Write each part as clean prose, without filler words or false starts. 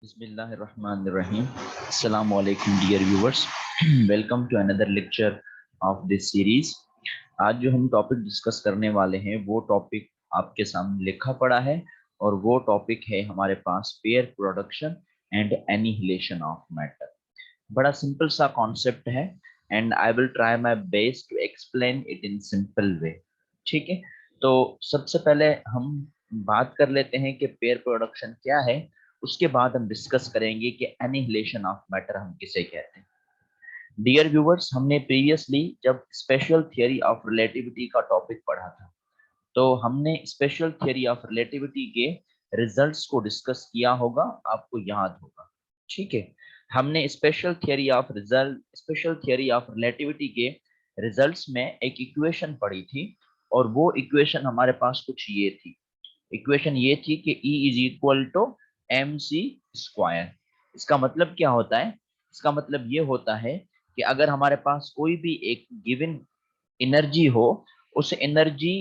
Bismillahirrahmanirrahim. Assalamu alaikum dear viewers. Welcome to another lecture of this series. आज जो हम topic discuss करने वाले हैं वो टॉपिक आपके सामने लिखा पड़ा है और वो टॉपिक है हमारे पास pair production and annihilation of matter. बड़ा सिंपल सा कॉन्सेप्ट है and I will try my best to explain it in simple way. ठीक है, तो सबसे पहले हम बात कर लेते हैं कि पेयर प्रोडक्शन क्या है, उसके बाद हम डिस्कस करेंगे कि एनिहिलेशन ऑफ मैटर हम किसे कहते हैं। डियर व्यूअर्स, हमने प्रीवियसली जब स्पेशल थियरी ऑफ रिलेटिविटी का टॉपिक पढ़ा था तो हमने स्पेशल थियरी ऑफ रिलेटिविटी के रिजल्ट्स को डिस्कस किया होगा, आपको याद होगा। ठीक है, हमने स्पेशल थियरी ऑफ रिलेटिविटी के रिजल्ट्स में एक इक्वेशन पढ़ी थी और वो इक्वेशन हमारे पास कुछ ये थी। इक्वेशन ये थी कि E is equal to mc²। इसका मतलब क्या होता है? इसका मतलब ये होता है कि अगर हमारे पास कोई भी एक गिवन एनर्जी हो, उस एनर्जी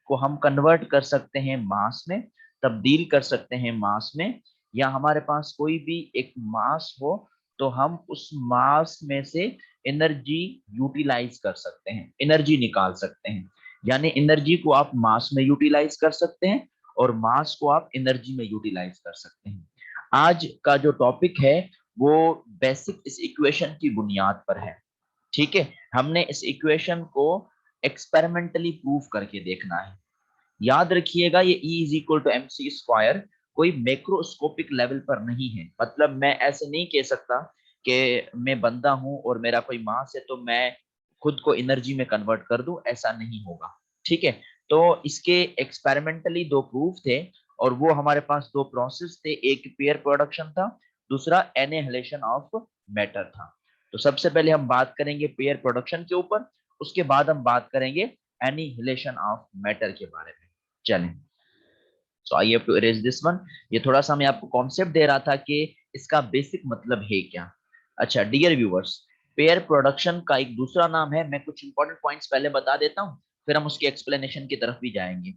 को हम कन्वर्ट कर सकते हैं मास में, तब्दील कर सकते हैं मास में, या हमारे पास कोई भी एक मास हो तो हम उस मास में से एनर्जी यूटिलाइज कर सकते हैं, एनर्जी निकाल सकते हैं। यानी एनर्जी को आप मास में यूटिलाइज कर सकते हैं और मास को आप एनर्जी में यूटिलाइज कर सकते हैं। आज का जो टॉपिक है वो बेसिक इस इक्वेशन की बुनियाद पर है। ठीक है, हमने इस इक्वेशन को एक्सपेरिमेंटली प्रूव करके देखना है। याद रखिएगा, ये E is equal to mc² कोई मैक्रोस्कोपिक लेवल पर नहीं है। मतलब मैं ऐसे नहीं कह सकता कि मैं बंदा हूं और मेरा कोई मास है तो मैं खुद को एनर्जी में कन्वर्ट कर दूं, ऐसा नहीं होगा। ठीक है, तो इसके एक्सपेरिमेंटली दो प्रूफ थे और वो हमारे पास दो प्रोसेस थे, एक पेयर प्रोडक्शन था, दूसरा एनिहिलेशन ऑफ मैटर था। तो सबसे पहले हम बात करेंगे पेयर प्रोडक्शन के ऊपर, उसके बाद हम बात करेंगे एनिहिलेशन ऑफ मैटर के बारे में। चलें, so I have to erase this one. ये थोड़ा सा मैं आपको कॉन्सेप्ट दे रहा था कि इसका बेसिक मतलब है क्या। अच्छा डियर व्यूअर्स, पेयर प्रोडक्शन का एक दूसरा नाम है, मैं कुछ इंपॉर्टेंट पॉइंट्स पहले बता देता हूं, फिर हम उसकी एक्सप्लेनेशन की तरफ भी जाएंगे।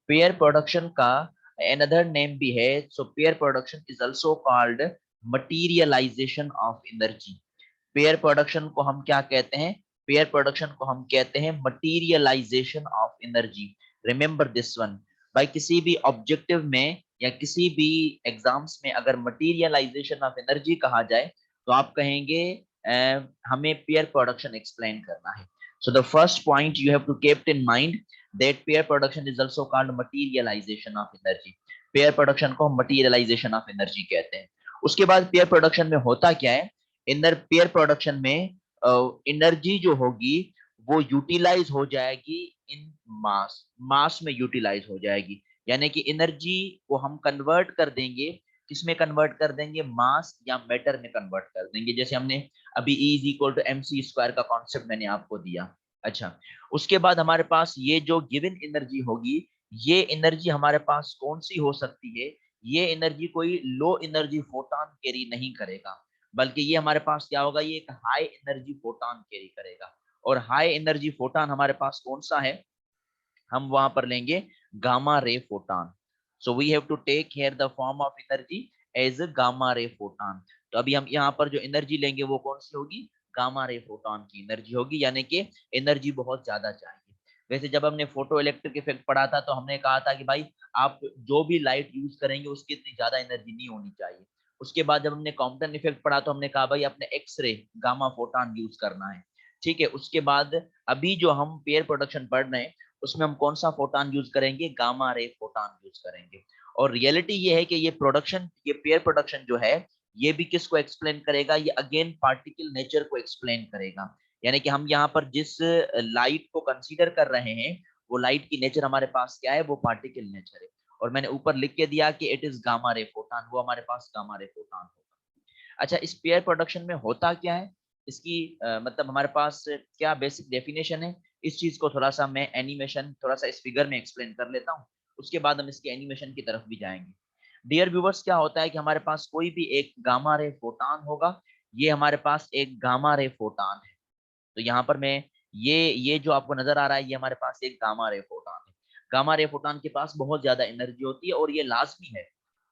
पेयर प्रोडक्शन का another नेम भी है। So pair production is also called materialisation of energy. Pair production को हम क्या कहते हैं? पेयर प्रोडक्शन को हम कहते हैं materialisation of energy. Remember this one. भाई किसी भी ऑब्जेक्टिव में या किसी भी एग्जाम्स में अगर मटीरियलाइजेशन ऑफ एनर्जी कहा जाए तो आप कहेंगे हमें पेयर प्रोडक्शन एक्सप्लेन करना है। So the first point you have to keep in mind that pair production is also called materialisation of energy. Pair production को हम मटीरियलाइजेशन ऑफ एनर्जी कहते हैं। उसके बाद पेयर प्रोडक्शन में होता क्या है? इनर पेयर प्रोडक्शन में एनर्जी जो होगी वो यूटिलाइज हो जाएगी इन मास, मास में यूटिलाइज हो जाएगी। यानी कि एनर्जी को हम कन्वर्ट कर देंगे, किसमें कन्वर्ट कर देंगे? मास या मैटर में कन्वर्ट कर देंगे। जैसे हमने अभी E is equal to mc² का कॉन्सेप्ट मैंने आपको दिया। अच्छा, उसके बाद हमारे पास ये जो गिवन एनर्जी होगी, ये एनर्जी हमारे पास कौन सी हो सकती है? ये एनर्जी कोई लो एनर्जी फोटॉन कैरी नहीं करेगा, बल्कि ये हमारे पास क्या होगा? ये एक हाई एनर्जी फोटॉन कैरी करेगा। और हाई एनर्जी फोटॉन हमारे पास कौन सा है? हम वहां पर लेंगे gamma ray photon. So we have to take here the form of energy as gamma ray photon. तो अभी हम यहाँ पर जो एनर्जी लेंगे वो कौन सी होगी? गामा रे फोटॉन की एनर्जी होगी, यानी कि एनर्जी बहुत ज्यादा चाहिए। वैसे जब हमने फोटो इलेक्ट्रिक इफेक्ट पढ़ा था तो हमने कहा था कि भाई आप जो भी लाइट यूज करेंगे उसकी इतनी ज्यादा एनर्जी नहीं होनी चाहिए। उसके बाद जब हमने कॉम्पटन इफेक्ट पढ़ा तो हमने कहा भाई अपने एक्सरे गामा फोटॉन यूज करना है। ठीक है, उसके बाद अभी जो हम पेयर प्रोडक्शन पढ़ रहे हैं उसमें हम कौन सा फोटॉन यूज करेंगे? गामा रे फोटॉन यूज करेंगे। और रियलिटी ये है कि ये प्रोडक्शन, ये पेयर प्रोडक्शन जो है ये भी किसको एक्सप्लेन करेगा? ये अगेन पार्टिकल नेचर को एक्सप्लेन करेगा। यानी कि हम यहाँ पर जिस लाइट को कंसीडर कर रहे हैं वो लाइट की नेचर हमारे पास क्या है? वो पार्टिकल नेचर है। और मैंने ऊपर लिख के दिया कि it is gamma ray photon, वो हमारे पास गामा रे फोटॉन होगा। अच्छा, इस पेयर प्रोडक्शन में होता क्या है? इसकी मतलब हमारे पास क्या बेसिक डेफिनेशन है? इस चीज को थोड़ा सा मैं एनिमेशन, थोड़ा सा इस फिगर में एक्सप्लेन कर लेता हूँ, उसके बाद हम इसकी एनिमेशन की तरफ भी जाएंगे। डियर व्यूवर्स, क्या होता है कि हमारे पास कोई भी एक गामा रे फोटॉन होगा, ये हमारे पास एक गामा रे फोटॉन है। तो यहाँ पर मैं ये जो आपको नजर आ रहा है ये हमारे पास एक गामा रे फोटॉन है। गामा रे फोटॉन के पास बहुत ज्यादा एनर्जी होती है और ये लाजमी है।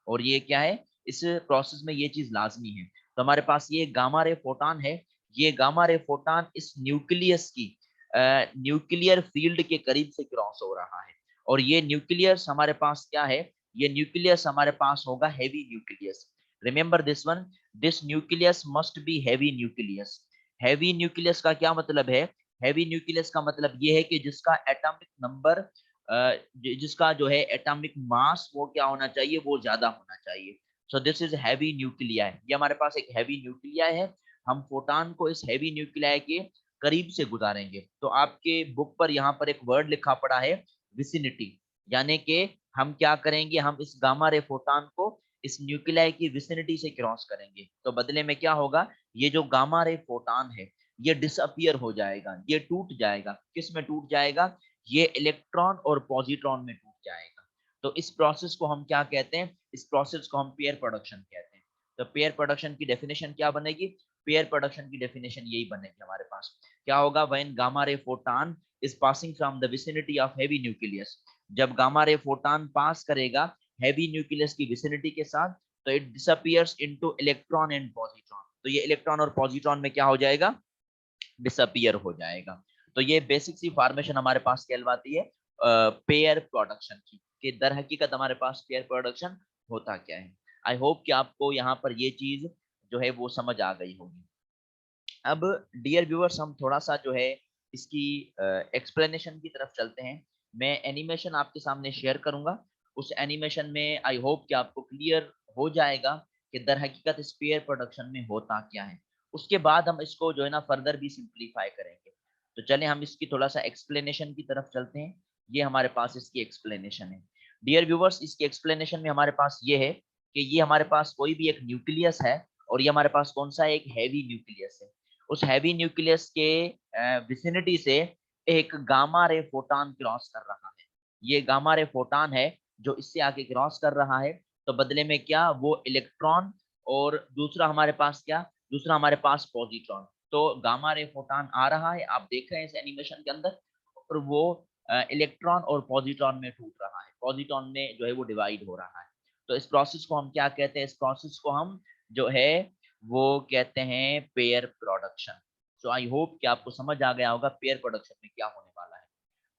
और ये क्या है? इस प्रोसेस में ये चीज लाजमी है। तो हमारे पास ये गामा रे फोटॉन है, ये गामा रे फोटॉन इस न्यूक्लियस की न्यूक्लियर फील्ड के करीब से क्रॉस हो रहा है, और ये न्यूक्लियस हमारे पास क्या है, ये न्यूक्लियस हमारे पास होगा heavy nucleus. Remember this one, this nucleus must be heavy nucleus. Heavy nucleus का क्या मतलब है, हैवी न्यूक्लियस का मतलब ये है कि जिसका एटॉमिक नंबर, जिसका जो है एटॉमिक मास वो क्या होना चाहिए, वो ज्यादा होना चाहिए। So this is heavy nuclei, ये हमारे पास एक हैवी न्यूक्लियाई है। हम फोटॉन को इस हैवी न्यूक्लियाई के करीब से गुजारेंगे। तो आपके बुक पर यहाँ पर एक वर्ड लिखा पड़ा है विसिनिटी, यानी कि हम क्या करेंगे, हम इस गामा रे फोटॉन को इस न्यूक्लियाई की विसिनिटी से क्रॉस करेंगे। तो बदले में क्या होगा, ये जो गामा रे फोटॉन है ये डिसअपियर हो जाएगा, ये टूट जाएगा। किस में टूट जाएगा, ये इलेक्ट्रॉन और पॉजिट्रॉन में टूट जाएगा। तो इस प्रोसेस को हम क्या कहते हैं, इस प्रोसेस को हम पेयर प्रोडक्शन कहते हैं। तो पेयर प्रोडक्शन की डेफिनेशन क्या बनेगी, पेयर प्रोडक्शन की डेफिनेशन यही बनेगी हमारे पास। क्या होगा, when gamma ray photon is passing from the vicinity of heavy nucleus, जब गामा रे फोटॉन पास करेगा हैवी न्यूक्लियस की विसिनिटी के साथ, तो it disappears into electron and positron. तो ये इलेक्ट्रॉन और पॉजिट्रॉन में क्या हो जाएगा, डिसअपियर हो जाएगा। तो ये बेसिक सी फॉर्मेशन हमारे पास कहलवाती है पेयर प्रोडक्शन की, कि दर हकीकत हमारे पास पेयर प्रोडक्शन होता क्या है। आई होप कि आपको यहाँ पर ये चीज जो है वो समझ आ गई होगी। अब डियर व्यूअर्स, हम थोड़ा सा जो है इसकी एक्सप्लेनेशन की तरफ चलते हैं। मैं एनिमेशन आपके सामने शेयर करूंगा, उस एनिमेशन में आई होप कि आपको क्लियर हो जाएगा कि दर हकीकत इस पेयर प्रोडक्शन में होता क्या है। उसके बाद हम इसको जो है ना फर्दर भी सिंप्लीफाई करेंगे। तो चलें हम इसकी थोड़ा सा एक्सप्लेनेशन की तरफ चलते हैं। ये हमारे पास इसकी एक्सप्लेनेशन है। डियर व्यूवर्स, इसकी एक्सप्लेनेशन में हमारे पास ये है कि ये हमारे पास कोई भी एक न्यूक्लियस है, और ये हमारे पास कौन सा एक हैवी न्यूक्लियस है। उस हैवी न्यूक्लियस के विसिनिटी से एक गामा रे फोटॉन क्रॉस कर रहा है। ये गामा रे फोटॉन है जो इससे आके क्रॉस कर रहा है। तो बदले में क्या, वो इलेक्ट्रॉन, और दूसरा हमारे पास क्या, दूसरा हमारे पास पॉजिट्रॉन। तो गामा रे फोटॉन आ रहा है, आप देख रहे हैं इस एनिमेशन के अंदर, और वो इलेक्ट्रॉन और पॉजिट्रॉन में टूट रहा है, पॉजिट्रॉन में जो है वो डिवाइड हो रहा है। तो इस प्रोसेस को हम क्या कहते हैं, इस प्रोसेस को हम जो है वो कहते हैं पेयर प्रोडक्शन। सो आई होप कि आपको समझ आ गया होगा पेयर प्रोडक्शन में क्या होने वाला है।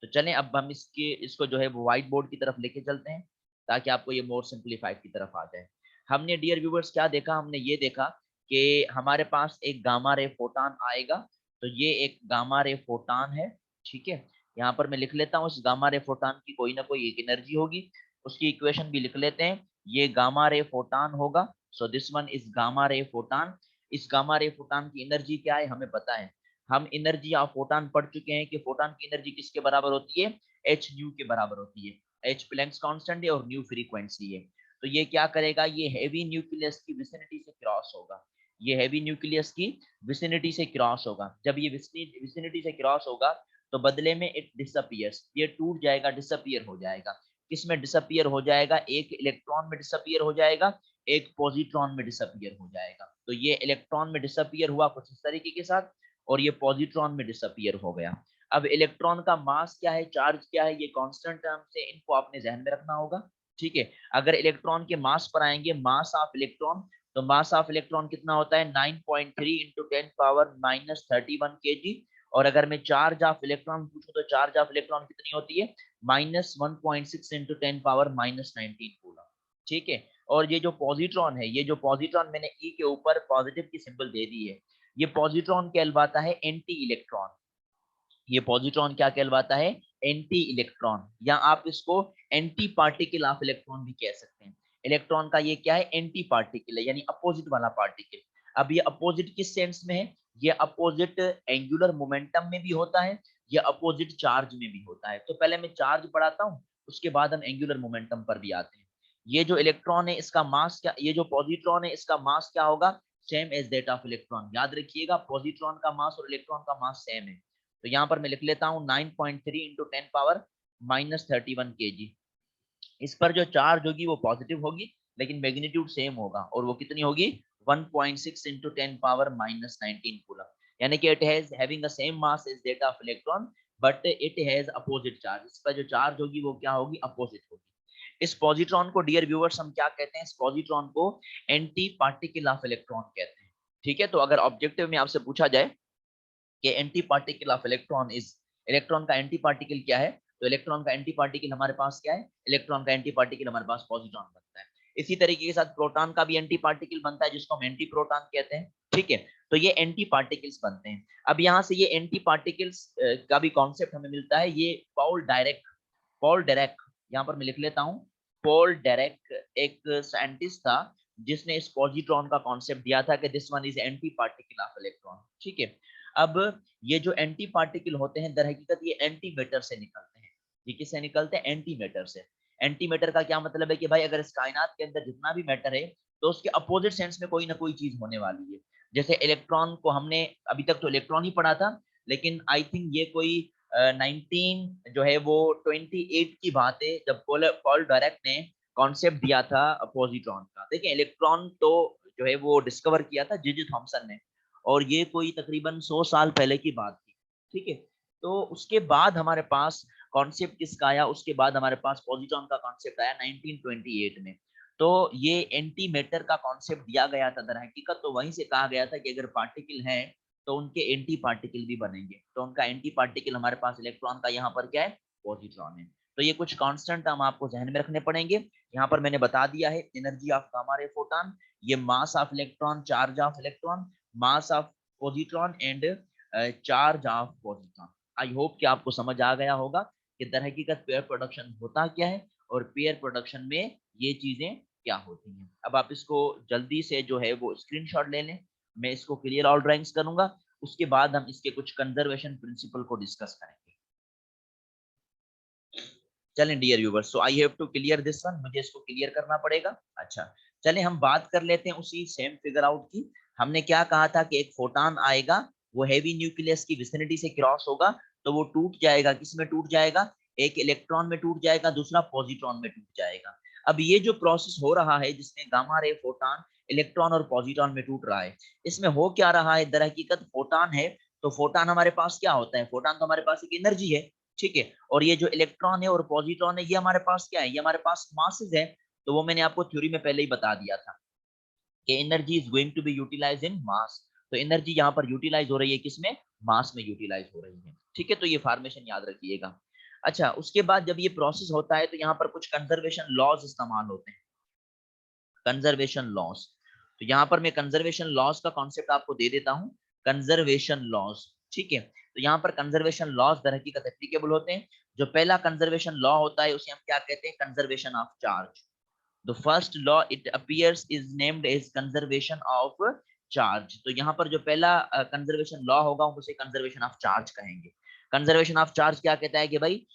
तो चलें अब हम इसको जो है वो व्हाइट बोर्ड की तरफ लेके चलते हैं, ताकि आपको ये मोर सिंप्लीफाइड की तरफ आ जाए। हमने डियर व्यूवर्स क्या देखा, हमने ये देखा कि हमारे पास एक गामा रे फोटॉन आएगा। तो ये एक गामा रे फोटॉन है, ठीक है। यहाँ पर मैं लिख लेता हूँ, इस गामा रे फोटॉन की कोई ना कोई एक एनर्जी होगी, उसकी इक्वेशन भी लिख लेते हैं। ये गामा रे फोटॉन होगा, so this one is gamma ray photon. इस गामा रे फोटॉन की एनर्जी क्या है हमें पता है, हम एनर्जी ऑफ फोटॉन पढ़ चुके हैं कि फोटॉन की एनर्जी किसके बराबर होती है, एच न्यू के बराबर होती है। एच प्लैंक्स कांस्टेंट है और न्यू फ्रीक्वेंसी है। तो ये क्या करेगा, ये हैवी न्यूक्लियस की विसिनिटी से क्रॉस होगा, ये हैवी न्यूक्लियस की विसिनिटी से क्रॉस होगा। जब ये विसिनिटी से क्रॉस होगा, तो बदले में इट डिसअपियर्स, ये टूट जाएगा, डिसअपियर हो जाएगा। किसमें डिसअपियर हो जाएगा, एक इलेक्ट्रॉन में डिसअपियर हो जाएगा, एक पॉजिट्रॉन में डिसअपियर हो जाएगा। तो ये इलेक्ट्रॉन में डिसअपियर हुआ कुछ इस तरीके के साथ, और ये पॉजिट्रॉन में डिसअपियर हो गया। अब इलेक्ट्रॉन का मास क्या है, चार्ज क्या है, ये कांस्टेंट टर्म से इनको आपने ध्यान में रखना होगा, ठीक है। अगर इलेक्ट्रॉन के मास पर आएंगे, मास ऑफ इलेक्ट्रॉन, तो मास ऑफ इलेक्ट्रॉन कितना होता है, 9.3 इंटू 10⁻³ kg। और अगर मैं चार्ज ऑफ इलेक्ट्रॉन पूछूं, तो चार्ज ऑफ इलेक्ट्रॉन कितनी होती है, -1.6 इंटू 10⁻19 कूलम, ठीक है। और ये जो पॉजिट्रॉन है, ये जो पॉजिट्रॉन मैंने ई के ऊपर पॉजिटिव की सिंबल दे दी है, ये पॉजिट्रॉन कहलवाता है एंटी इलेक्ट्रॉन। ये पॉजिट्रॉन क्या कहलवाता है, एंटी इलेक्ट्रॉन, या आप इसको एंटी पार्टिकल ऑफ इलेक्ट्रॉन भी कह सकते हैं। इलेक्ट्रॉन का ये क्या है, एंटी पार्टिकल है, यानी अपोजिट वाला पार्टिकल। अब ये अपोजिट किस सेंस में है, ये अपोजिट एंगुलर मोमेंटम में भी होता है, ये अपोजिट चार्ज में भी होता है। तो पहले मैं चार्ज पढ़ाता हूँ, उसके बाद हम एंगुलर मोमेंटम पर भी आते हैं। ये जो इलेक्ट्रॉन है इसका मास क्या, ये जो पॉजिट्रॉन है इसका मास क्या होगा, same as that of electron. याद रखिएगा, पॉजिट्रॉन का मास और इलेक्ट्रॉन का मास सेम है। तो यहाँ पर मैं लिख लेता हूँ 9.3 इंटू 10⁻31 kg। इस पर जो चार्ज होगी वो पॉजिटिव होगी, लेकिन मैग्नीट्यूड सेम होगा, और वो कितनी होगी, 1.6 इंटू 10⁻19 कूलम। यानी कि it has having the same mass as that of electron, but it has opposite charge. इसका जो चार्ज होगी वो क्या होगी, अपोजिट होगी। इस पॉजिट्रॉन को डियर व्यूअर्स हम क्या कहते हैं, इस पॉजिट्रॉन को एंटी पार्टिकल ऑफ इलेक्ट्रॉन कहते हैं। ठीक है, तो अगर ऑब्जेक्टिव में आपसे पूछा जाए कि anti particle of electron is, electron का एंटी पार्टिकल क्या है, तो इलेक्ट्रॉन का एंटी पार्टिकल हमारे पास क्या है, इलेक्ट्रॉन का एंटी पार्टिकल हमारे पास पॉजिट्रॉन बनता है। इसी तरीके के साथ प्रोटॉन का भी एंटी पार्टिकल बनता है जिसको हम एंटी प्रोटॉन कहते हैं। ठीक है, तो ये एंटी पार्टिकल्स बनते हैं। अब यहाँ से ये एंटी पार्टिकल्स का भी कॉन्सेप्ट हमें मिलता है, ये पॉल डायरेक, यहाँ पर मैं लिख लेता हूँ, पॉल डायरेक एक साइंटिस्ट था जिसने इस पॉजिट्रॉन का कॉन्सेप्ट दिया था कि this one is anti particle of electron. ठीक है, अब ये जो एंटी पार्टिकल होते हैं दर हकीकत ये एंटी मैटर से निकलते हैं। ये किससे निकलते हैं, एंटी मैटर से। एंटी मैटर का क्या मतलब है कि भाई अगर इस कायनात के अंदर जितना भी मैटर है तो उसके अपोजिट सेंस में कोई ना कोई चीज होने वाली है। जैसे इलेक्ट्रॉन को हमने अभी तक तो इलेक्ट्रॉन ही पढ़ा था, लेकिन आई थिंक ये कोई 19 जो है वो 28 की बात है जब पॉल डायरेक ने कॉन्सेप्ट दिया था पॉजिट्रॉन का। देखिए इलेक्ट्रॉन तो जो है वो डिस्कवर किया था जे जे थॉमसन ने, और ये कोई तकरीबन 100 साल पहले की बात थी। ठीक है, तो उसके बाद हमारे पास कॉन्सेप्ट किसका आया, उसके बाद हमारे पास पॉजिट्रॉन का कॉन्सेप्ट आया 1928 में। तो ये एंटी मैटर का कॉन्सेप्ट दिया गया था दर हकीकत, तो वहीं से कहा गया था कि अगर पार्टिकल हैं तो उनके एंटी पार्टिकल भी बनेंगे। तो उनका एंटी पार्टिकल हमारे पास इलेक्ट्रॉन का यहाँ पर क्या है, पॉजिट्रॉन है। तो ये कुछ कांस्टेंट हम आपको ध्यान में रखने पड़ेंगे। यहाँ पर मैंने बता दिया है energy of gamma ray photon, ये mass of electron, charge of electron, mass of positron and charge of positron. I hope कि आपको समझ आ गया होगा कि दर हकीकत पेयर प्रोडक्शन होता क्या है और पेयर प्रोडक्शन में ये चीजें क्या होती हैं। अब आप इसको जल्दी से जो है वो स्क्रीनशॉट ले लें, मैं इसको क्लियर ऑल ड्राइंग्स करूंगा, उसके बाद हम इसके कुछ कंजर्वेशन प्रिंसिपल को डिस्कस करेंगे। चलें dear viewers, so I have to clear this one, मुझे इसको क्लियर करना पड़ेगा। अच्छा, चलें हम बात कर लेते हैं उसी सेम फिगर आउट की। हमने क्या कहा था कि एक फोटॉन आएगा, वो हैवी न्यूक्लियस की विसिनिटी से क्रॉस होगा, तो वो टूट जाएगा, किस में टूट जाएगा, एक इलेक्ट्रॉन में टूट जाएगा, दूसरा पॉजिट्रॉन में टूट जाएगा। अब ये जो प्रोसेस हो रहा है जिसमें गामा रे फोटॉन इलेक्ट्रॉन और पॉजिट्रॉन में टूट रहा है, इसमें हो क्या रहा है, दर हकीकत फोटॉन है, तो फोटॉन हमारे पास क्या होता है, फोटॉन तो हमारे पास एक एनर्जी है। ठीक है, और ये जो इलेक्ट्रॉन है और पॉजिट्रॉन है ये हमारे पास क्या है, ये हमारे पास मासेस है। तो वो मैंने आपको थ्योरी में पहले ही बता दिया था कि energy is going to be utilised in mass. तो एनर्जी यहाँ पर यूटिलाइज हो रही है किसमें, मास में यूटिलाइज हो रही है। ठीक है, तो ये फॉर्मेशन याद रखिएगा। अच्छा, उसके बाद जब ये प्रोसेस होता है तो यहाँ पर कुछ कंजर्वेशन लॉज इस्तेमाल होते हैं, कंजर्वेशन लॉस। तो यहाँ पर मैं कंजर्वेशन लॉस का कॉन्सेप्ट आपको दे देता हूँ, कंजर्वेशन लॉस। ठीक है, तो यहाँ पर कंजर्वेशन लॉस दर हकीकत एप्लीकेबल होते हैं। जो पहला कंजर्वेशन लॉ होता है उसे हम क्या कहते हैं, conservation of charge. The first law it appears is named as conservation of charge. तो यहाँ पर जो पहला कंजर्वेशन लॉ होगा उसे कंजर्वेशन ऑफ चार्ज कहेंगे। कंजर्वेशन ऑफ चार्ज क्या कहता है कि भाई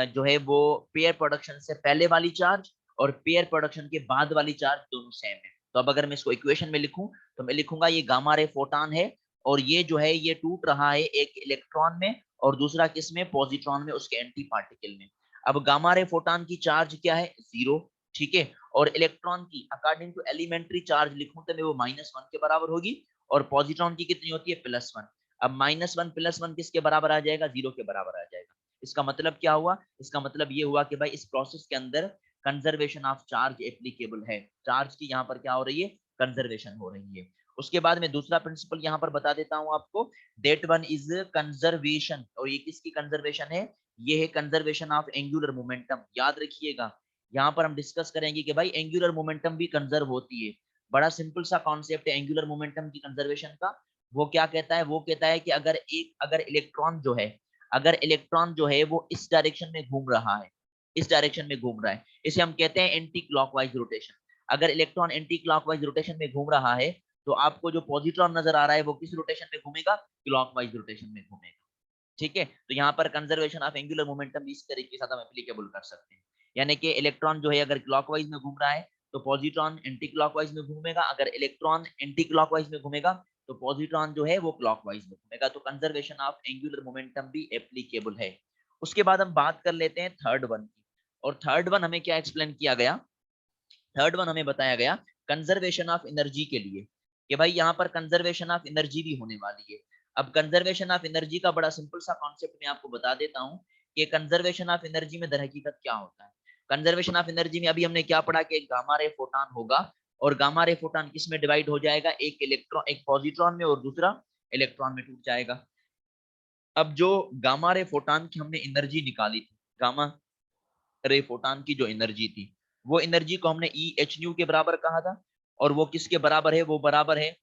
जो है वो पेयर प्रोडक्शन से पहले वाली चार्ज और पेयर प्रोडक्शन के बाद वाली चार्ज दोनों सेम है। तो अब अगर मैं इसको इक्वेशन में लिखूं तो मैं लिखूंगा ये गामा रे फोटॉन है, और ये जो है ये टूट रहा है एक इलेक्ट्रॉन में और दूसरा किस में, पॉजिट्रॉन में, उसके एंटी पार्टिकल में। अब गामा रे फोटॉन की चार्ज क्या है, 0। ठीक है, और इलेक्ट्रॉन की अकॉर्डिंग टू एलिमेंट्री चार्ज लिखूं तो मैं वो -1 के बराबर होगी, और पॉजिट्रॉन की कितनी होती है, +1। अब -1 +1 किसके बराबर आ जाएगा, 0 के बराबर आ जाएगा। इसका मतलब क्या हुआ, इसका मतलब ये हुआ कि भाई इस प्रोसेस के अंदर कंजर्वेशन ऑफ चार्ज एप्लीकेबल है, चार्ज की यहाँ पर क्या हो रही है, कंजर्वेशन हो रही है। उसके बाद में दूसरा प्रिंसिपल यहाँ पर बता देता हूँ आपको, डेट वन इज कंजर्वेशन, और ये किसकी कंजर्वेशन है, ये है कंजर्वेशन ऑफ एंगुलर मोमेंटम। याद रखिएगा, यहाँ पर हम डिस्कस करेंगे कि भाई एंगुलर मोमेंटम भी कंजर्व होती है। बड़ा सिंपल सा कॉन्सेप्ट है एंगुलर मोमेंटम की कंजर्वेशन का। वो क्या कहता है, वो कहता है कि अगर इलेक्ट्रॉन जो है, अगर इलेक्ट्रॉन जो है वो इस डायरेक्शन में घूम रहा है, इस डायरेक्शन में घूम रहा है, इसे हम कहते हैं एंटी क्लॉकवाइज रोटेशन। अगर इलेक्ट्रॉन एंटी क्लॉकवाइज रोटेशन में घूम रहा है तो आपको जो पॉजिट्रॉन नजर आ रहा है वो किस रोटेशन में घूमेगा, क्लॉकवाइज रोटेशन में घूमेगा। ठीक है, तो यहाँ पर कंजर्वेशन ऑफ एंगुलर मोमेंटम इस तरीके से हम एप्लीकेबल कर सकते हैं। यानी कि इलेक्ट्रॉन जो है अगर क्लॉकवाइज में घूम रहा है तो पॉजिट्रॉन एंटी क्लॉकवाइज में घूमेगा, अगर इलेक्ट्रॉन एंटी क्लॉकवाइज में घूमेगा तो पॉजिट्रॉन जो है वो क्लॉकवाइज में घूमेगा। तो कंजर्वेशन ऑफ एंगुलर मोमेंटम भी एप्लीकेबल है। उसके बाद हम बात कर लेते हैं थर्ड वन की, और थर्ड वन हमें क्या एक्सप्लेन किया गया, थर्ड वन हमें बताया गया कंजर्वेशन ऑफ एनर्जी के लिए, कि भाई यहाँ पर कंजर्वेशन ऑफ एनर्जी भी होने वाली है। अब कंजर्वेशन ऑफ एनर्जी का बड़ा सिंपल सा कॉन्सेप्ट मैं आपको बता देता हूँ कि कंजर्वेशन ऑफ एनर्जी में दर हकीकत क्या होता है। कंजर्वेशन ऑफ एनर्जी में अभी हमने क्या पढ़ा कि एक गामा रे फोटॉन होगा और गामा रे फोटॉन किस में डिवाइड हो जाएगा, एक इलेक्ट्रॉन, एक पॉजिट्रॉन में और दूसरा इलेक्ट्रॉन में टूट जाएगा। अब जो गामा रे फोटॉन की हमने एनर्जी निकाली थी, गामा रे फोटॉन की जो एनर्जी थी, वो एनर्जी को हमने ई एच न्यू के बराबर कहा था, और वो किसके बराबर है, वो बराबर है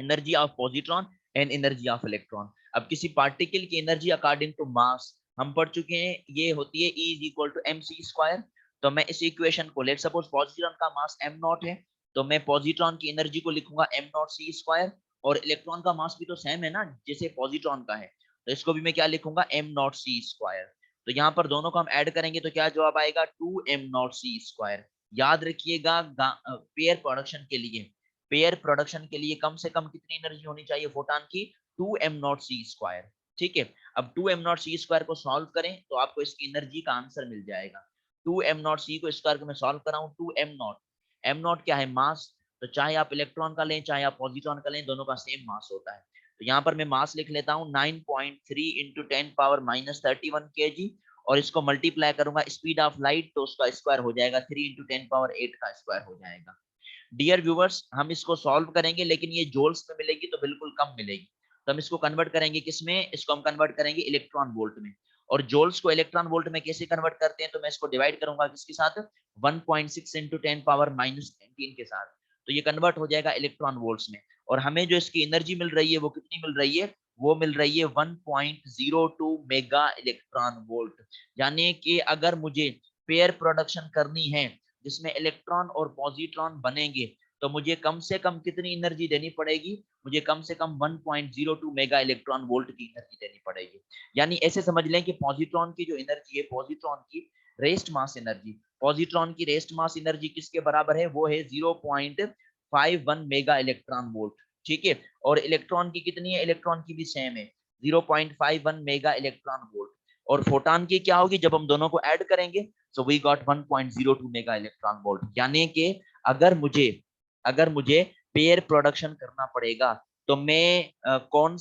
energy of positron and energy of electron. अब किसी पार्टिकल की एनर्जी अकॉर्डिंग टू मास हम पढ़ चुके हैं, ये होती है E is equal to M C square. तो मैं इस इक्वेशन को, लेट सपोज पॉजिट्रॉन का मास m नॉट है, तो मैं पॉजिट्रॉन की एनर्जी को लिखूंगा m नॉट सी स्क्वायर, और इलेक्ट्रॉन का मास भी तो सेम है ना जैसे पॉजिट्रॉन का है, तो इसको भी मैं क्या लिखूंगा, m नॉट सी स्क्वायर। तो यहाँ पर दोनों को हम ऐड करेंगे तो क्या जवाब आएगा, 2m नॉट सी स्क्वायर। याद रखिएगा पेयर प्रोडक्शन के लिए, पेयर प्रोडक्शन के लिए कम से कम कितनी एनर्जी होनी चाहिए फोटॉन की, 2m नॉट सी स्क्वायर। ठीक है, अब 2m नॉट सी स्क्वायर को सॉल्व करें तो आपको इसकी एनर्जी का आंसर मिल जाएगा। 2m नॉट सी को स्क्वायर को मैं सॉल्व कर रहा हूँ, 2m नॉट, m नॉट क्या है, मास, तो चाहे आप इलेक्ट्रॉन का लें चाहे आप पॉजिट्रॉन का लें, दोनों का सेम मास होता है। तो यहाँ पर मैं मास लिख लेता हूँ 9.3 इंटू 10 पावर माइनस 31 kg, और इसको मल्टीप्लाई करूंगा स्पीड ऑफ लाइट तो उसका स्क्वायर हो जाएगा 3 इंटू 10 पावर 8 का स्क्वायर हो जाएगा। डियर व्यूवर्स, हम इसको सॉल्व करेंगे लेकिन ये जूल्स में मिलेगी तो बिल्कुल कम मिलेगी, तो हम इसको कन्वर्ट करेंगे किसमें, इसको हम कन्वर्ट करेंगे इलेक्ट्रॉन वोल्ट में। और जूल्स को इलेक्ट्रॉन वोल्ट में कैसे कन्वर्ट करते हैं, तो मैं इसको डिवाइड करूंगा किसके साथ, 1.6 इंटू 10 पावर माइनस 19 के साथ, तो ये कन्वर्ट हो जाएगा इलेक्ट्रॉन वोल्ट्स में। और हमें जो इसकी एनर्जी मिल रही है वो कितनी मिल रही है, वो मिल रही है 1.02 मेगा इलेक्ट्रॉन वोल्ट। यानी कि अगर मुझे पेयर प्रोडक्शन करनी है जिसमें इलेक्ट्रॉन और पॉजिट्रॉन बनेंगे, तो मुझे कम से कम कितनी एनर्जी देनी पड़ेगी, मुझे कम से कम 1.02 मेगा इलेक्ट्रॉन वोल्ट की एनर्जी देनी पड़ेगी। यानी ऐसे समझ लें कि पॉजिट्रॉन की जो एनर्जी है, पॉजिट्रॉन की रेस्ट मास एनर्जी, पॉजिट्रॉन की रेस्ट मास एनर्जी किसके बराबर है, वो है 0.51 मेगा इलेक्ट्रॉन वोल्ट। ठीक है, और इलेक्ट्रॉन की कितनी है, इलेक्ट्रॉन की भी सेम है 0.51 मेगा इलेक्ट्रॉन वोल्ट। और फोटॉन की क्या होगी, जब हम दोनों को ऐड करेंगे, so we got 1.02 mega electron volt. यानी कि अगर मुझे पेयर प्रोडक्शन करना पड़ेगा तो मैं कौन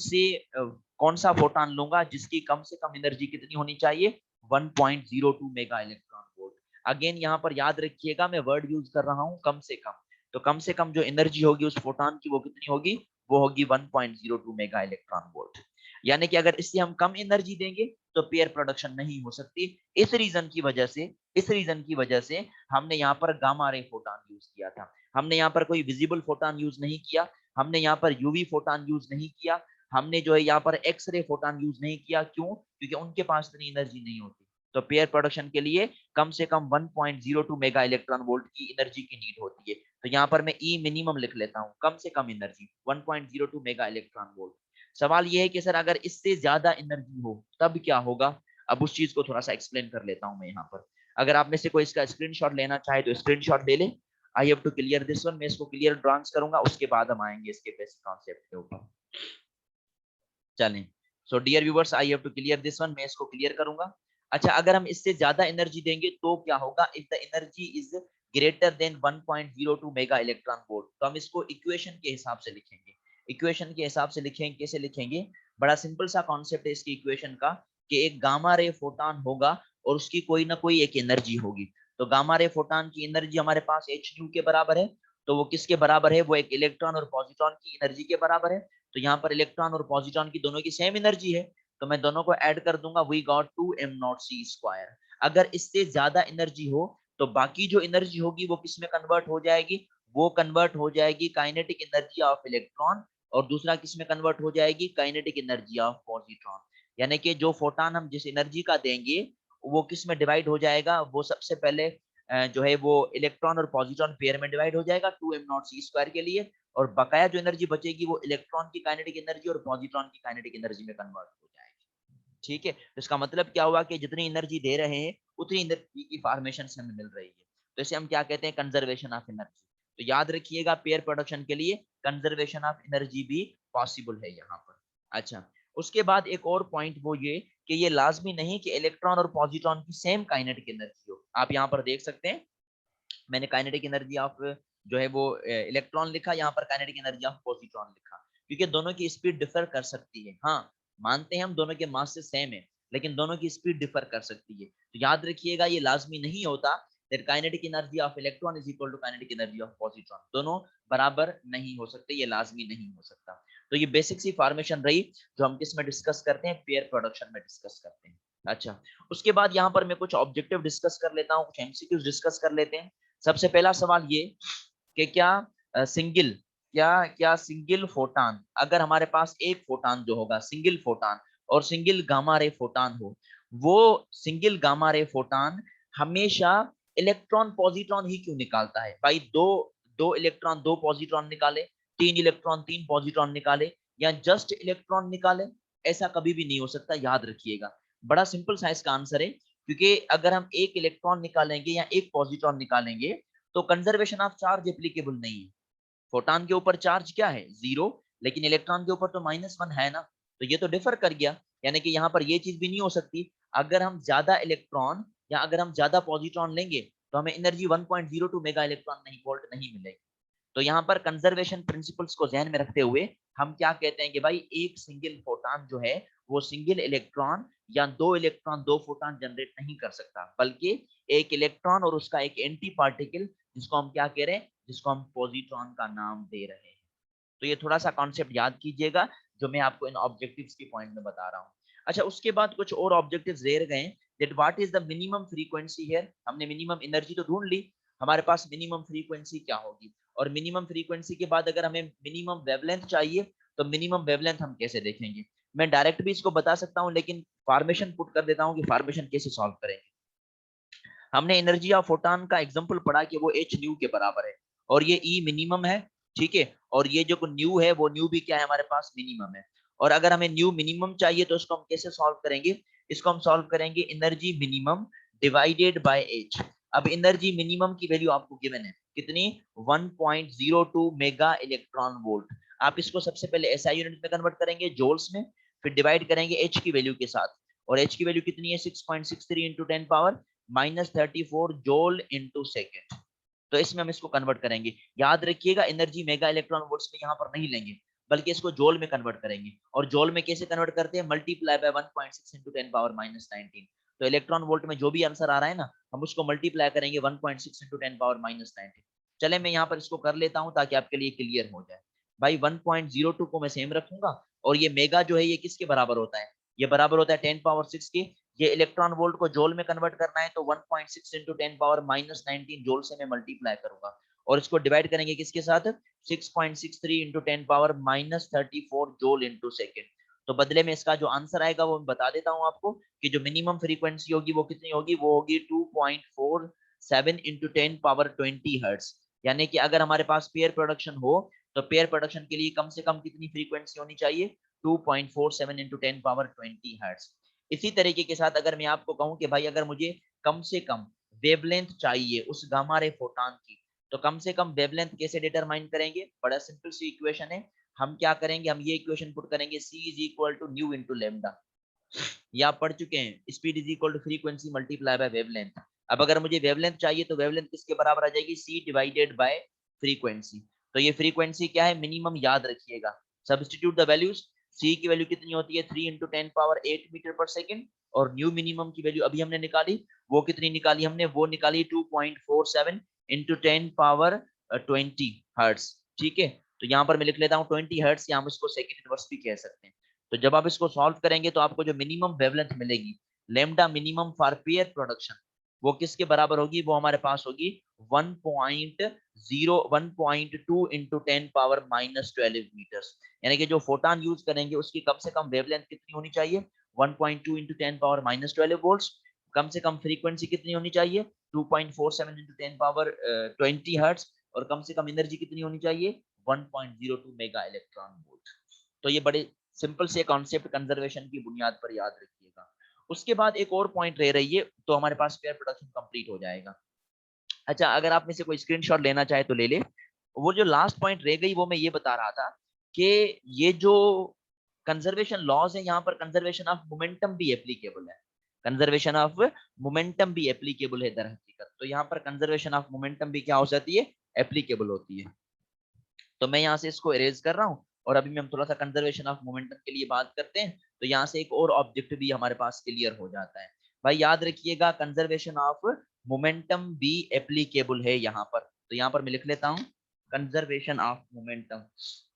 सा फोटॉन लूंगा जिसकी कम से कम एनर्जी कितनी होनी चाहिए, 1.02 मेगा इलेक्ट्रॉन वोल्ट। अगेन यहाँ पर याद रखिएगा मैं वर्ड यूज कर रहा हूँ कम से कम, तो कम से कम जो एनर्जी होगी उस फोटॉन की वो कितनी होगी, वो होगी 1.02 मेगा इलेक्ट्रॉन वोल्ट। यानी कि अगर इससे हम कम एनर्जी देंगे तो पेयर प्रोडक्शन नहीं हो सकती। इस रीजन की वजह से हमने यहाँ पर गामा रे फोटॉन यूज किया था। हमने यहाँ पर कोई विजिबल फोटॉन यूज नहीं किया, हमने यहाँ पर यूवी फोटॉन यूज नहीं किया, हमने जो है यहाँ पर एक्स रे फोटॉन यूज नहीं किया। क्यों, क्योंकि उनके पास इतनी एनर्जी नहीं होती। तो पेयर प्रोडक्शन के लिए कम से कम 1.02 मेगा इलेक्ट्रॉन वोल्ट की एनर्जी की नीड होती है। तो यहाँ पर मैं ई मिनिमम लिख लेता हूँ, कम से कम एनर्जी 1.02 मेगा इलेक्ट्रॉन वोल्ट। सवाल ये है कि सर अगर इससे ज्यादा एनर्जी हो तब क्या होगा, अब उस चीज को थोड़ा सा एक्सप्लेन कर लेता हूं मैं यहाँ पर। अगर आप में से कोई इसका स्क्रीनशॉट लेना चाहे तो स्क्रीनशॉट ले ले। I have to clear this one, मैं इसको क्लियर ड्रांस करूंगा, उसके बाद हम आएंगे इसके बेसिक कॉन्सेप्ट के ऊपर। चलें, so dear viewers, I have to clear this one, मैं इसको क्लियर करूंगा। अच्छा, अगर हम इससे ज्यादा एनर्जी देंगे तो क्या होगा, if the energy is greater than 1.02 mega electron volt, तो हम इसको इक्वेशन के हिसाब से लिखेंगे। इक्वेशन के हिसाब से लिखेंगे, कैसे लिखेंगे, बड़ा सिंपल सा कॉन्सेप्ट है इसकी इक्वेशन का, कि एक गामा रे फोटॉन होगा और उसकी कोई ना कोई एक एनर्जी होगी। तो गामा रे फोटॉन की एनर्जी हमारे पास एच न्यू के बराबर है, तो वो किसके बराबर है, वो एक इलेक्ट्रॉन और पॉजिट्रॉन की एनर्जी के बराबर है। तो यहाँ पर इलेक्ट्रॉन और पॉजिट्रॉन की दोनों की सेम एनर्जी है, तो मैं दोनों को ऐड कर दूंगा, we got 2m nought C square. अगर इससे ज्यादा एनर्जी हो तो बाकी जो एनर्जी होगी वो किस में कन्वर्ट हो जाएगी, वो कन्वर्ट हो जाएगी काइनेटिक एनर्जी ऑफ इलेक्ट्रॉन, और दूसरा किस में कन्वर्ट हो जाएगी, काइनेटिक एनर्जी ऑफ पॉजिट्रॉन। यानी कि जो फोटॉन हम जिस एनर्जी का देंगे वो किस में डिवाइड हो जाएगा, वो सबसे पहले जो है वो इलेक्ट्रॉन और पॉजिट्रॉन पेयर में डिवाइड हो जाएगा 2m नॉट सी स्क्वायर के लिए, और बकाया जो एनर्जी बचेगी वो इलेक्ट्रॉन की काइनेटिक एनर्जी और पॉजिट्रॉन की काइनेटिक एनर्जी में कन्वर्ट हो जाएगी। ठीक है, तो इसका मतलब क्या हुआ कि जितनी एनर्जी दे रहे हैं उतनी एनर्जी की फॉर्मेशन हमें मिल रही है, तो इसे हम क्या कहते हैं, कंजर्वेशन ऑफ एनर्जी। तो याद रखिएगा पेयर प्रोडक्शन के लिए कंजर्वेशन ऑफ एनर्जी भी पॉसिबल है यहाँ पर। अच्छा, उसके बाद एक और पॉइंट वो ये कि ये लाजमी नहीं कि इलेक्ट्रॉन और पॉजिट्रॉन की सेम काइनेटिक एनर्जी हो। आप यहाँ पर देख सकते हैं मैंने काइनेटिक एनर्जी ऑफ जो है वो इलेक्ट्रॉन लिखा, यहाँ पर काइनेटिक एनर्जी ऑफ पॉजिट्रॉन लिखा, क्योंकि दोनों की स्पीड डिफर कर सकती है। हाँ, मानते हैं हम दोनों के मास से सेम है, लेकिन दोनों की स्पीड डिफर कर सकती है। तो याद रखिएगा ये लाजमी नहीं होता that kinetic energy of electron is equal to kinetic energy of positron, दोनों बराबर नहीं हो सकते, ये लाजमी नहीं हो सकता। तो ये बेसिक सी फॉर्मेशन रही जो हम किस में डिस्कस करते हैं, पेयर प्रोडक्शन में डिस्कस करते हैं। अच्छा, उसके बाद यहाँ पर मैं कुछ ऑब्जेक्टिव डिस्कस कर लेता हूँ, कुछ एमसीक्यूज डिस्कस कर लेते हैं। सबसे पहला सवाल ये कि क्या सिंगल फोटान, अगर हमारे पास एक फोटान जो होगा सिंगल फोटान और सिंगल गामा रे फोटान हो, वो सिंगल गामा रे फोटान हमेशा इलेक्ट्रॉन पॉजिट्रॉन ही क्यों निकालता है? भाई दो दो इलेक्ट्रॉन दो पॉजिट्रॉन निकाले, तीन इलेक्ट्रॉन तीन पॉजिट्रॉन निकाले, या जस्ट इलेक्ट्रॉन निकाले, ऐसा कभी भी नहीं हो सकता। याद रखिएगा, बड़ा सिंपल सा इसका आंसर है, क्योंकि अगर हम एक इलेक्ट्रॉन निकालेंगे या एक पॉजिट्रॉन निकालेंगे तो कंजर्वेशन ऑफ चार्ज एप्लीकेबल नहीं है। फोटॉन के ऊपर चार्ज क्या है? 0, लेकिन इलेक्ट्रॉन के ऊपर तो -1 है ना, तो ये तो डिफर कर गया। यानी कि यहाँ पर ये चीज भी नहीं हो सकती। अगर हम ज्यादा इलेक्ट्रॉन या अगर हम ज्यादा पॉजिट्रॉन लेंगे तो हमें एनर्जी 1.02 मेगा इलेक्ट्रॉन नहीं वोल्ट नहीं मिलेगी। तो यहाँ पर कंजर्वेशन प्रिंसिपल्स को ध्यान में रखते हुए हम क्या कहते हैं कि भाई एक सिंगल फोटॉन जो है वो सिंगल इलेक्ट्रॉन या दो इलेक्ट्रॉन दो फोटॉन जनरेट नहीं कर सकता, बल्कि एक इलेक्ट्रॉन और उसका एक एंटी पार्टिकल, जिसको हम क्या कह रहे हैं, जिसको हम पॉजिट्रॉन का नाम दे रहे हैं। तो ये थोड़ा सा कॉन्सेप्ट याद कीजिएगा जो मैं आपको इन ऑब्जेक्टिव्स के पॉइंट में बता रहा हूँ। अच्छा, उसके बाद कुछ और ऑब्जेक्टिव्स दे गए that what is the minimum frequency here. हमने मिनिमम एनर्जी तो ढूंढ ली, हमारे पास मिनिमम फ्रीक्वेंसी क्या होगी, और मिनिमम फ्रीक्वेंसी के बाद अगर हमें मिनिमम वेवलेंथ चाहिए तो मिनिमम वेवलेंथ हम कैसे देखेंगे। मैं डायरेक्ट भी इसको बता सकता हूँ, लेकिन फॉर्मेशन पुट कर देता हूँ कि फॉर्मेशन कैसे सॉल्व करेंगे। हमने एनर्जी ऑफ फोटॉन का एग्जांपल पढ़ा कि वो h न्यू के बराबर है, और ये E मिनिमम है, ठीक है, और ये जो न्यू है वो न्यू भी क्या है, हमारे पास मिनिमम है। और अगर हमें न्यू मिनिमम चाहिए तो इसको हम कैसे सॉल्व करेंगे? इसको हम सॉल्व करेंगे energy minimum divided by h। अब एनर्जी मिनिमम की वैल्यू आपको गिवन है कितनी, 1.02 मेगा इलेक्ट्रॉन वोल्ट। आप इसको सबसे पहले एसआई यूनिट में कन्वर्ट करेंगे, जूल्स में, फिर डिवाइड करेंगे h की वैल्यू के साथ, और h की वैल्यू कितनी है, 6.63 into 10 power -34 joule into second. तो इसमें हम इसको कन्वर्ट करेंगे। याद रखिएगा एनर्जी मेगा इलेक्ट्रॉन वोल्ट्स में यहाँ पर नहीं लेंगे, बल्कि इसको जूल में कन्वर्ट करेंगे। और जूल में कैसे कन्वर्ट करते हैं, मल्टीप्लाई बाय 1.6 into 10 पावर -19। तो इलेक्ट्रॉन वोल्ट में जो भी आंसर आ रहा है ना, हम उसको मल्टीप्लाई करेंगे 1.6 into 10 पावर -19। चले मैं यहाँ पर इसको कर लेता हूँ ताकि आपके लिए क्लियर हो जाए। भाई 1.02 को मैं सेम रखूंगा, और ये मेगा जो है ये किसके बराबर होता है, ये बराबर होता है 10 पावर 6 के। ये इलेक्ट्रॉन वोल्ट को जूल में कन्वर्ट करना है तो 1.6 into 10 पावर -19 जूल से मैं मल्टीप्लाई करूंगा, और इसको डिवाइड करेंगे किसके साथ, 6.63 into 10 power -34 joule into second. तो बदले में इसका जो आंसर आएगा वो मैं बता देता हूं आपको कि जो मिनिमम फ्रीक्वेंसी होगी वो कितनी होगी, वो होगी 2.47 into 10 पावर 20 हर्ट्ज। यानी कि अगर हमारे पास पेयर प्रोडक्शन हो तो पेयर प्रोडक्शन के लिए कम से कम कितनी फ्रीक्वेंसी होनी चाहिए, 2.47 into 10 पावर 20 हर्ट्ज। इसी तरीके के साथ अगर मैं आपको कहूं कि भाई अगर मुझे कम से कम वेवलेंथ चाहिए उस गामा रे फोटॉन की, तो कम से कम वेवलेंथ कैसे डिटरमाइन करेंगे, बड़ा सिंपल सी इक्वेशन है। हम क्या करेंगे, हम ये इक्वेशन पुट करेंगे, c is equal to nu into lambda. ये आप पढ़ चुके हैं, speed is equal to frequency multiply by wavelength. अब अगर मुझे वेवलेंथ चाहिए तो वेवलेंथ किसके बराबर आ जाएगी, c डिवाइडेड बाय फ्रीक्वेंसी। तो ये फ्रीक्वेंसी क्या है, मिनिमम, याद रखिएगा। सब्स्टिट्यूट द वैल्यूज, c की वैल्यू कितनी होती है, 3 into 10 पावर 8 मीटर पर सेकंड, और न्यू मिनिमम की वैल्यू अभी हमने निकाली, वो कितनी निकाली हमने, वो निकाली 2.47 into 10 पावर 20 हर्ट्ज। ठीक है, तो यहाँ पर मैं लिख लेता हूँ 20 हर्ट्ज, या हम इसको सेकंड इनवर्स भी कह सकते हैं। तो जब आप इसको सॉल्व करेंगे तो आपको जो मिनिमम वेवलेंथ मिलेगी, lambda minimum for pair production, वो किसके बराबर होगी, वो हमारे पास होगी 1.2 into 10 पावर -12 मीटर्स। यानी कि जो फोटॉन यूज करेंगे उसकी कम से कम वेवलेंथ कितनी होनी चाहिए, 1.2 into 10 पावर -12 वोल्ट्स। कम से कम फ्रीक्वेंसी कितनी होनी चाहिए, 2.47 into 10 पावर 20 हर्ट्ज, और कम से कम एनर्जी कितनी होनी चाहिए, 1.02 मेगा इलेक्ट्रॉन वोल्ट। तो ये बड़े सिंपल से कॉन्सेप्ट कंजर्वेशन की बुनियाद पर याद रखिएगा। उसके बाद एक और पॉइंट रह रही है, तो हमारे पास पेयर प्रोडक्शन कंप्लीट हो जाएगा। अच्छा, अगर आप में से कोई स्क्रीनशॉट लेना चाहे तो ले ले। वो जो लास्ट पॉइंट रह गई वो मैं ये बता रहा था कि ये जो कंजर्वेशन लॉज है, यहाँ पर कंजर्वेशन ऑफ मोमेंटम भी एप्लीकेबल है, कंजर्वेशन ऑफ मोमेंटम भी एप्लीकेबल है दर हकीकत। तो यहाँ पर कंजर्वेशन ऑफ मोमेंटम भी क्या हो जाती है, एप्लीकेबल होती है। तो मैं यहाँ से इसको इरेज कर रहा हूँ, और अभी में हम थोड़ा सा कंजर्वेशन ऑफ मोमेंटम के लिए बात करते हैं, तो यहाँ से एक और ऑब्जेक्ट भी हमारे पास क्लियर हो जाता है। भाई याद रखिएगा कंजर्वेशन ऑफ मोमेंटम भी एप्लीकेबल है यहाँ पर, तो यहाँ पर मैं लिख लेता हूँ कंजर्वेशन ऑफ मोमेंटम।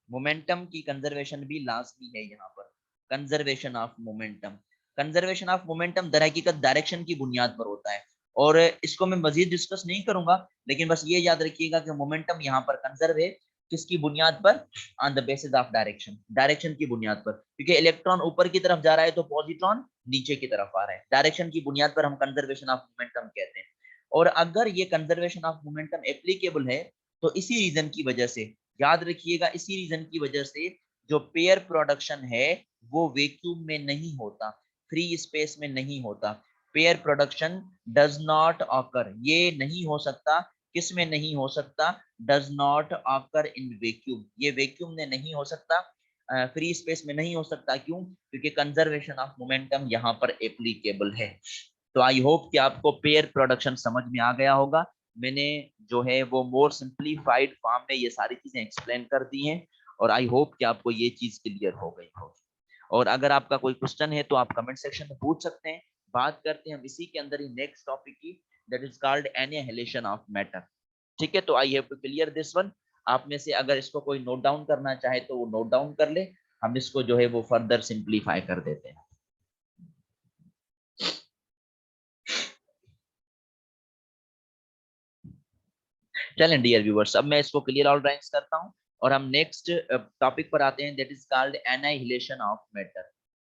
मोमेंटम की कंजर्वेशन भी लाजमी है यहाँ पर, conservation of momentum. Conservation of momentum दर हकीकत डायरेक्शन की बुनियाद पर होता है, और इसको मैं मजीद डिस्कस नहीं करूंगा, लेकिन बस ये याद रखिएगा कि मोमेंटम यहाँ पर कंजर्व है किसकी बुनियाद पर, on the basis of direction, direction की बुनियाद पर, क्योंकि इलेक्ट्रॉन ऊपर की तरफ जा रहा है तो पॉजिट्रॉन नीचे की तरफ आ रहा है, डायरेक्शन की बुनियाद पर हम कंजर्वेशन ऑफ मोमेंटम कहते हैं। और अगर ये कंजर्वेशन ऑफ मोमेंटम एप्लीकेबल है तो इसी रीजन की वजह से, याद रखिएगा इसी रीजन की वजह से जो पेयर प्रोडक्शन है वो वैक्यूम में नहीं होता, फ्री स्पेस में नहीं होता। Pair production does not occur, ये नहीं हो सकता, किस में नहीं हो सकता, does not occur in vacuum, ये वैक्यूम में नहीं हो सकता, फ्री स्पेस में नहीं हो सकता। क्यों? क्योंकि कंजर्वेशन ऑफ मोमेंटम यहाँ पर एप्लीकेबल है। तो आई होप कि आपको पेयर प्रोडक्शन समझ में आ गया होगा। मैंने जो है वो मोर सिंप्लीफाइड फॉर्म में ये सारी चीजें एक्सप्लेन कर दी हैं, और आई होप कि आपको ये चीज क्लियर हो गई हो। और अगर आपका कोई क्वेश्चन है तो आप कमेंट सेक्शन में पूछ सकते हैं। बात करते हैं हम इसी के अंदर ही नेक्स्ट टॉपिक की, that is called annihilation of matter. ठीक है, तो I have to clear this one. आप में से अगर इसको कोई नोट डाउन करना चाहे तो वो नोट डाउन कर ले, हम इसको जो है वो फर्दर सिंप्लीफाई कर देते हैं। चलें डियर व्यूअर्स, अब मैं इसको क्लियर आउटलाइंस करता हूं और हम नेक्स्ट टॉपिक पर आते हैं, that is called annihilation of matter.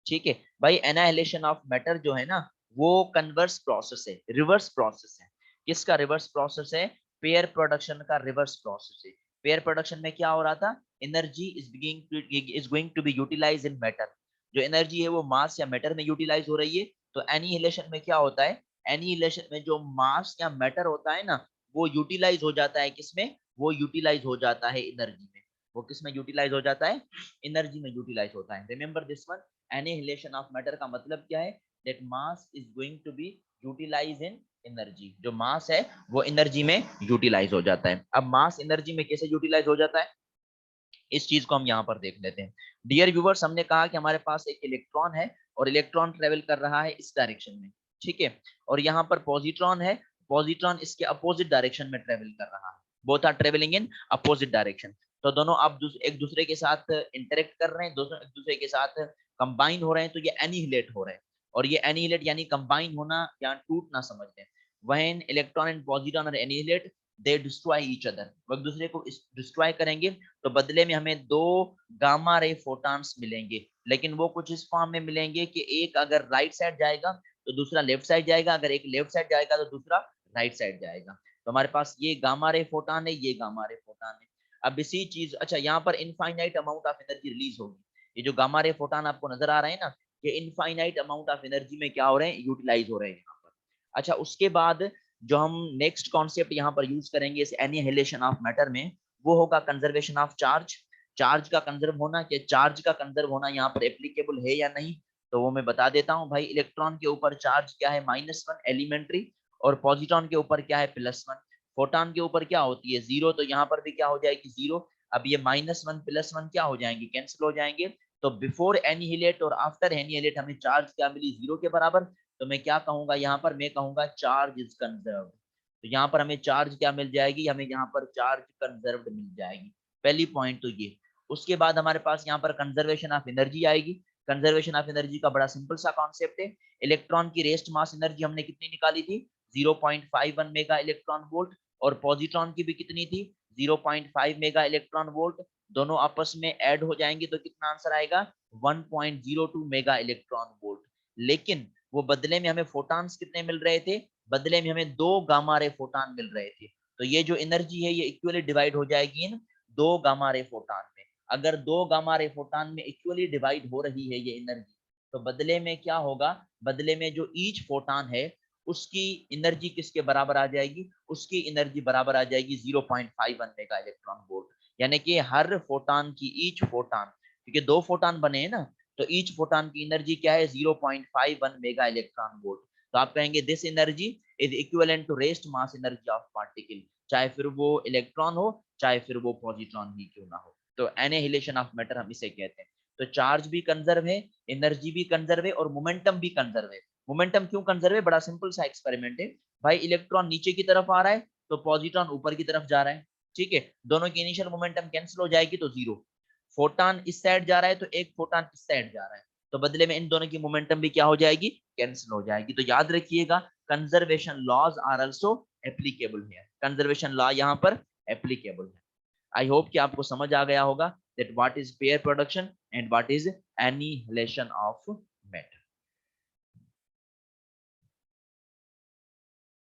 ठीक है भाई, एनाहिलेशन ऑफ मैटर जो है ना वो कन्वर्स प्रोसेस है, रिवर्स प्रोसेस है। किसका रिवर्स प्रोसेस है? पेयर प्रोडक्शन का रिवर्स प्रोसेस है। पेयर प्रोडक्शन में क्या हो रहा था? Energy is going to be utilize in matter, जो एनर्जी है वो मास या मैटर में यूटिलाइज हो रही है। तो एनिहिलेशन में क्या होता है? एनिहिलेशन में जो मास या मैटर होता है ना वो यूटिलाइज हो जाता है, किसमें? वो यूटिलाइज हो जाता है एनर्जी में। वो किसमें यूटिलाइज हो जाता है? एनर्जी में यूटिलाइज होता है। Remember this one, annihilation of matter का मतलब क्या है? That mass is going to be utilize in energy, जो मास है वो एनर्जी में यूटिलाइज हो जाता है। अब मास एनर्जी में कैसे यूटिलाइज हो जाता है, इस चीज को हम यहाँ पर देख लेते हैं। डियर व्यूवर्स, हमने कहा कि हमारे पास एक इलेक्ट्रॉन है और इलेक्ट्रॉन ट्रेवल कर रहा है इस डायरेक्शन में, ठीक है, और यहाँ पर पॉजिट्रॉन है, पॉजिट्रॉन इसके अपोजिट डायरेक्शन में ट्रेवल कर रहा है, both are travelling in opposite direction. तो दोनों अब एक दूसरे के साथ इंटरेक्ट कर रहे हैं, दोनों एक दूसरे के साथ कंबाइन हो रहे हैं, तो ये एनिहिलेट हो रहे हैं। और ये एनिहिलेट यानी कंबाइन होना या टूटना समझते हैं। When electron and positron are annihilate they destroy each other, वो एक दूसरे को डिस्ट्रॉय करेंगे, तो बदले में हमें दो गामा रे फोटॉन्स मिलेंगे, लेकिन वो कुछ इस फॉर्म में मिलेंगे कि एक अगर राइट साइड जाएगा तो दूसरा लेफ्ट साइड जाएगा, अगर एक लेफ्ट साइड जाएगा तो दूसरा राइट साइड जाएगा। तो हमारे पास ये गामा रे फोटॉन है, ये गामा रे फोटॉन है। अब इसी चीज, अच्छा यहाँ पर infinite amount of energy release होगी। ये जो गामा रे फोटॉन आपको नजर आ रहे हैं ना, ये इनफाइनाइट अमाउंट ऑफ एनर्जी में क्या हो रहे हैं? यूटिलाइज हो रहे हैं यहाँ पर। अच्छा, उसके बाद जो हम नेक्स्ट कॉन्सेप्ट यहाँ पर यूज करेंगे इस एनिहिलेशन ऑफ मैटर में, वो होगा कंजर्वेशन ऑफ चार्ज। चार्ज का कंजर्व होना, कि चार्ज का कंजर्व होना यहाँ पर एप्लीकेबल है या नहीं, तो वो मैं बता देता हूँ भाई। इलेक्ट्रॉन के ऊपर चार्ज क्या है? -1 एलिमेंट्री, और पॉजिट्रॉन के ऊपर क्या है? +1। फोटॉन के ऊपर क्या होती है? 0, तो यहाँ पर भी क्या हो जाएगी? 0। अब ये -1 +1 क्या हो जाएंगे? कैंसिल हो जाएंगे। तो बिफोर एनिहिलेट और आफ्टर एनिहिलेट हमें चार्ज क्या मिली? 0 के बराबर। तो मैं क्या कहूंगा यहाँ पर? मैं कहूंगा चार्ज इज कंजर्व्ड। तो यहाँ पर हमें चार्ज क्या मिल जाएगी? हमें यहाँ पर चार्ज कंजर्व्ड मिल जाएगी। पहली पॉइंट तो ये। उसके बाद हमारे पास यहाँ पर कंजर्वेशन ऑफ एनर्जी आएगी। कंजर्वेशन ऑफ एनर्जी का बड़ा सिंपल सा कॉन्सेप्ट है। इलेक्ट्रॉन की रेस्ट मास एनर्जी हमने कितनी निकाली थी? 0.51 मेगा इलेक्ट्रॉन वोल्ट, और पॉजिट्रॉन की भी कितनी थी? 0.5 मेगा इलेक्ट्रॉन वोल्ट। दोनों आपस में ऐड हो जाएंगे तो कितना आंसर आएगा? 1.02 मेगा इलेक्ट्रॉन वोल्ट। लेकिन वो बदले में हमें फोटॉन्स कितने मिल रहे थे? बदले में हमें 2 गामा रे फोटॉन मिल रहे थे। तो ये जो एनर्जी है ये इक्वली डिवाइड हो जाएगी इन 2 गामा रे फोटॉन में। अगर 2 गामा रे फोटॉन में इक्वली डिवाइड हो रही है ये एनर्जी, तो बदले में क्या होगा? बदले में जो ईच फोटॉन है उसकी एनर्जी किसके बराबर आ जाएगी? उसकी एनर्जी बराबर आ जाएगी 0.51 मेगा इलेक्ट्रॉन वोल्ट। यानी कि हर फोटॉन की, ईच फोटॉन, क्योंकि 2 फोटॉन बने हैं ना, तो ईच फोटॉन की एनर्जी क्या है? 0.51 मेगा इलेक्ट्रॉन वोल्ट। तो आप कहेंगे this energy is equivalent to rest mass energy of particle, चाहे फिर वो इलेक्ट्रॉन हो चाहे फिर वो पॉजिट्रॉन ही क्यों ना हो। तो एनिहिलेशन ऑफ मैटर हम इसे कहते हैं। तो चार्ज भी कंजर्व है, एनर्जी भी कंजर्व है और मोमेंटम भी कंजर्व है। मोमेंटम क्यों कंजर्व है? बड़ा सिंपल सा एक्सपेरिमेंट है भाई, इलेक्ट्रॉन नीचे की तरफ आ रहा है तो पॉजिट्रॉन ऊपर की तरफ जा रहा है, ठीक है, दोनों की इनिशियल मोमेंटम कैंसिल हो जाएगी तो जीरो। फोटॉन इस साइड जा रहा है तो एक फोटॉन इस साइड जा रहा है, तो बदले में इन दोनों की मोमेंटम भी क्या हो जाएगी? कैंसिल हो जाएगी। तो याद रखिएगा conservation laws are also applicable है, कंजर्वेशन लॉ यहाँ पर एप्लीकेबल है। आई होप कि आपको समझ आ गया होगा that what is pair production and what is annihilation of matter.